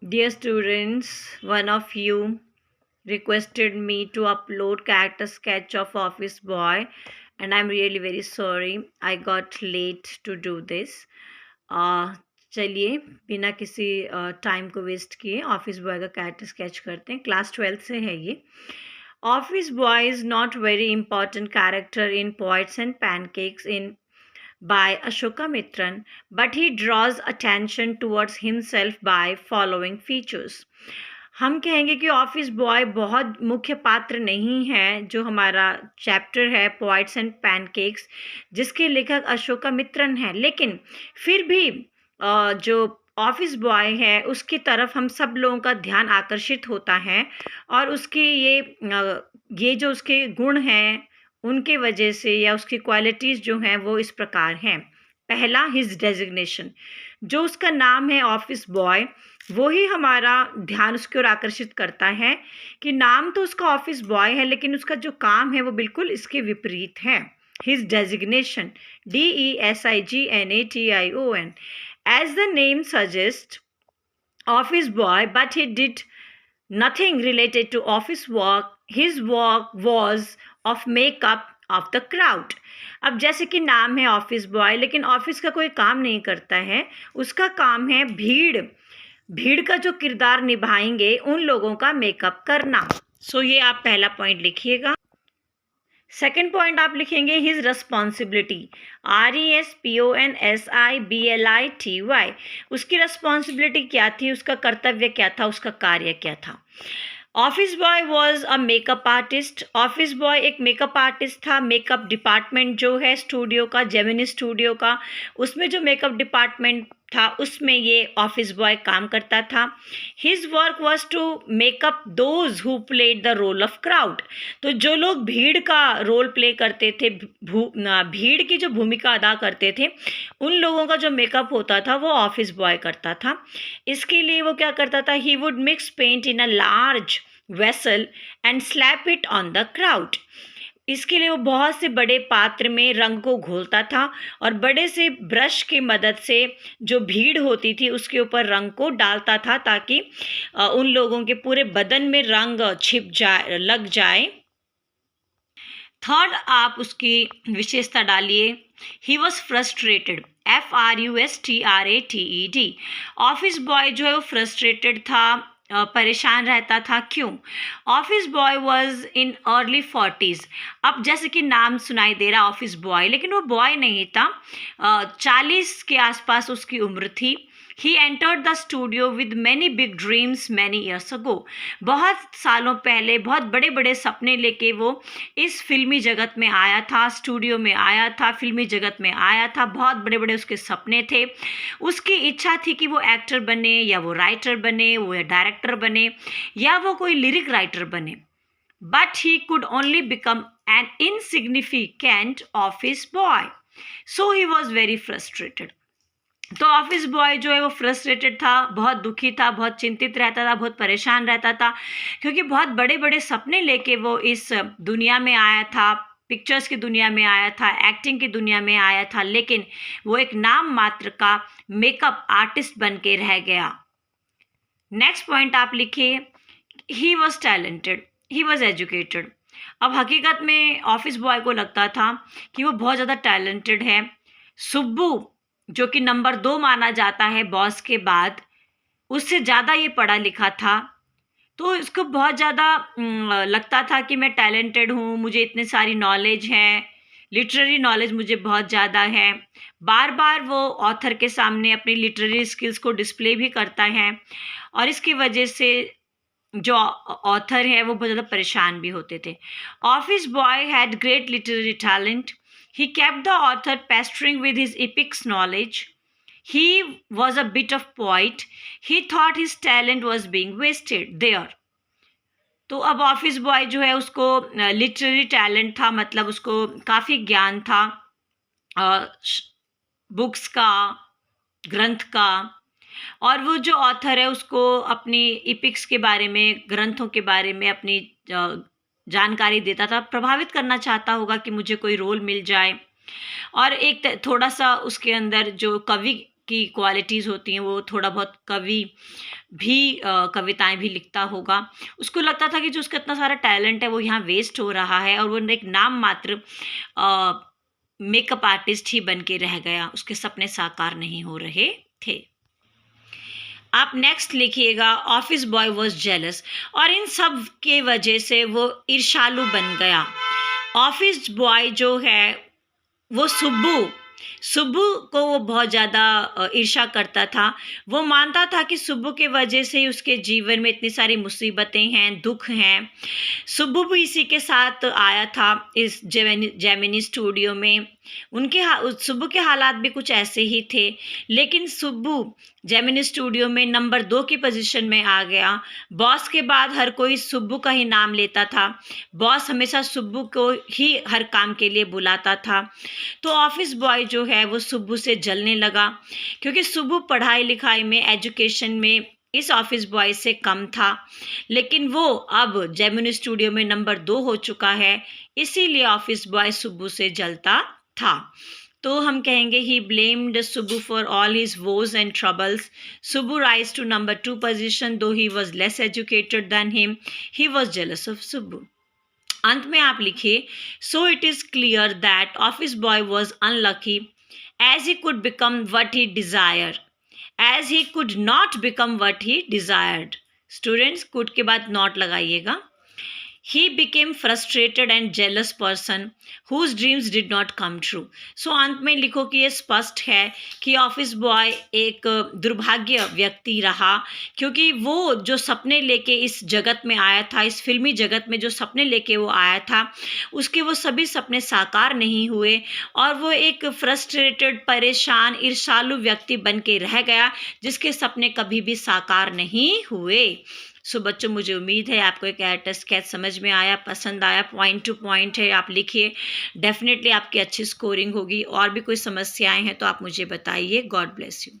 Dear students, one of you requested me to upload character sketch of Office Boy, and I'm really very sorry I got late to do this. चलिए बिना किसी time को waste किए office boy का character sketch करते हैं. Class 12 से है ये. Office boy is not very important character in poets and pancakes in by Ashoka Mitran, but he draws attention towards himself by following features. हम कहेंगे कि ऑफिस बॉय बहुत मुख्य पात्र नहीं है. जो हमारा चैप्टर है पोइट्स एंड पैनकेक्स, जिसके लेखक अशोका मित्रन है, लेकिन फिर भी जो ऑफिस बॉय है उसकी तरफ हम सब लोगों का ध्यान आकर्षित होता है, और उसकी ये जो उसके गुण हैं उनके वजह से या उसकी क्वालिटीज़ जो हैं वो इस प्रकार हैं. पहला, हिज डेजिग्नेशन. जो उसका नाम है ऑफिस बॉय, वो ही हमारा ध्यान उसकी ओर आकर्षित करता है कि नाम तो उसका ऑफिस बॉय है, लेकिन उसका जो काम है वो बिल्कुल इसके विपरीत है. His designation, DESIGNATION. As the name suggest, office boy, but he did nothing related to office work. His work was of makeup of the crowd. अब जैसे कि नाम है ऑफिस बॉय, लेकिन ऑफिस का कोई काम नहीं करता है. उसका काम है भीड़ का जो किरदार निभाएंगे उन लोगों का मेकअप करना. सो ये आप पहला पॉइंट लिखिएगा. सेकेंड पॉइंट आप लिखेंगे हिज रेस्पॉन्सिबिलिटी, RESPONSIBLITY. उसकी रेस्पॉन्सिबिलिटी क्या थी, उसका कर्तव्य क्या था, उसका कार्य क्या था. Office boy was a makeup artist. Office boy एक मेकअप आर्टिस्ट था. मेकअप डिपार्टमेंट जो है स्टूडियो का, जेमिनी स्टूडियो का, उसमें जो मेकअप डिपार्टमेंट था उसमें ये ऑफिस बॉय काम करता था. His work was to make up those who played the role of crowd. तो जो लोग भीड़ का रोल प्ले करते थे, भीड़ की जो भूमिका अदा करते थे, उन लोगों का जो मेकअप होता था वो ऑफिस बॉय करता था. इसके लिए वो क्या करता था, he would mix paint in a large vessel and slap it on the crowd. इसके लिए वो बहुत से बड़े पात्र में रंग को घोलता था और बड़े से ब्रश की मदद से जो भीड़ होती थी उसके ऊपर रंग को डालता था, ताकि उन लोगों के पूरे बदन में रंग लग जाए. थर्ड, आप उसकी विशेषता डालिए. He was frustrated, FRUSTRATED. Office boy जो है वो फ्रस्ट्रेटेड था, परेशान रहता था. क्यों? Office boy was in early 40s. अब जैसे कि नाम सुनाई दे रहा ऑफिस बॉय, लेकिन वो बॉय नहीं था. 40 के आसपास उसकी उम्र थी. He entered the studio with many big dreams many years ago. बहुत सालों पहले बहुत बड़े बड़े सपने लेके वो इस फिल्मी जगत में आया था, स्टूडियो में आया था, फिल्मी जगत में आया था. बहुत बड़े बड़े उसके सपने थे. उसकी इच्छा थी कि वो एक्टर बने, या वो राइटर बने, वो डायरेक्टर बने, या वो कोई लिरिक राइटर बने. But he could only become an insignificant office boy. So he was very frustrated. तो ऑफिस बॉय जो है वो फ्रस्ट्रेटेड था, बहुत दुखी था, बहुत चिंतित रहता था, बहुत परेशान रहता था, क्योंकि बहुत बड़े बड़े सपने लेके वो इस दुनिया में आया था, पिक्चर्स की दुनिया में आया था, एक्टिंग की दुनिया में आया था, लेकिन वो एक नाम मात्र का मेकअप आर्टिस्ट बन के रह गया. नेक्स्ट पॉइंट आप लिखिए, he was talented, he was educated. अब हकीकत में ऑफिस बॉय को लगता था कि वो बहुत ज़्यादा टैलेंटेड है. सुब्बू जो कि नंबर 2 माना जाता है बॉस के बाद, उससे ज़्यादा ये पढ़ा लिखा था. तो इसको बहुत ज़्यादा लगता था कि मैं टैलेंटेड हूँ, मुझे इतनी सारी नॉलेज है, लिटरेरी नॉलेज मुझे बहुत ज़्यादा है. बार बार वो ऑथर के सामने अपनी लिटरेरी स्किल्स को डिस्प्ले भी करता है, और इसकी वजह से जो ऑथर है वो बहुत ज़्यादा परेशान भी होते थे. Office boy had great literary talent. He kept the author pestering with his epics knowledge. He was a bit of poet. He thought his talent was being wasted there. तो अब ऑफिस बॉय जो है उसको literary talent था, मतलब उसको काफ़ी ज्ञान था बुक्स का, ग्रंथ का, और वो जो ऑथर है उसको अपनी इपिक्स के बारे में, ग्रंथों के बारे में अपनी जानकारी देता था. प्रभावित करना चाहता होगा कि मुझे कोई रोल मिल जाए, और एक थोड़ा सा उसके अंदर जो कवि की क्वालिटीज़ होती हैं, वो थोड़ा बहुत कवि भी कविताएं भी लिखता होगा। उसको लगता था कि जो उसका इतना सारा टैलेंट है वो यहाँ वेस्ट हो रहा है, और वो एक नाम मात्र मेकअप आर्टिस्ट ही बन के रह गया, उसके सपने साकार नहीं हो रहे थे। आप नेक्स्ट लिखिएगा, ऑफिस बॉय वॉज जेलस, और इन सब के वजह से वो ईर्ष्यालु बन गया। ऑफिस बॉय जो है वो सुब्बू सुब्बू को वो बहुत ज़्यादा ईर्ष्या करता था। वो मानता था कि सुब्बू के वजह से ही उसके जीवन में इतनी सारी मुसीबतें हैं, दुख हैं। सुब्बू भी इसी के साथ आया था इस जेमिनी स्टूडियो में। सुब्बू के हालात भी कुछ ऐसे ही थे, लेकिन सुब्बू जेमिनी स्टूडियो में नंबर 2 की पोजीशन में आ गया। बॉस के बाद हर कोई सुब्बू का ही नाम लेता था। बॉस हमेशा सुब्बू को ही हर काम के लिए बुलाता था। तो ऑफिस बॉय जो है वो सुब्बू से जलने लगा, क्योंकि सुब्बू पढ़ाई लिखाई में, एजुकेशन में इस ऑफिस बॉय से कम था, लेकिन वो अब जेमिनी स्टूडियो में नंबर 2 हो चुका है, इसीलिए ऑफिस बॉय सुब्बू से जलता था। तो हम कहेंगे he blamed Subbu for all his woes and troubles. Subbu rise to number 2 position, though he was less educated than him, he was jealous of Subbu. अंत में आप लिखिए, so it is clear that office boy was unlucky as he could become what he desire, as he could not become what he desired. Students, could के बाद not लगाइएगा। He became frustrated and jealous person whose dreams did not come true. So अंत में लिखो कि ये स्पष्ट है कि ऑफिस बॉय एक दुर्भाग्य व्यक्ति रहा, क्योंकि वो जो सपने लेके इस जगत में आया था, इस फिल्मी जगत में जो सपने लेके वो आया था, उसके वो सभी सपने साकार नहीं हुए, और वो एक फ्रस्ट्रेटेड, परेशान, ईर्ष्यालु व्यक्ति बन के रह गया, जिसके सपने कभी भी साकार नहीं हुए। सो बच्चों, मुझे उम्मीद है आपको एक एयर टेस्ट स्केच समझ में आया, पसंद आया, पॉइंट टू पॉइंट है, आप लिखिए, डेफिनेटली आपकी अच्छी स्कोरिंग होगी। और भी कोई समस्याएं हैं तो आप मुझे बताइए। God bless you.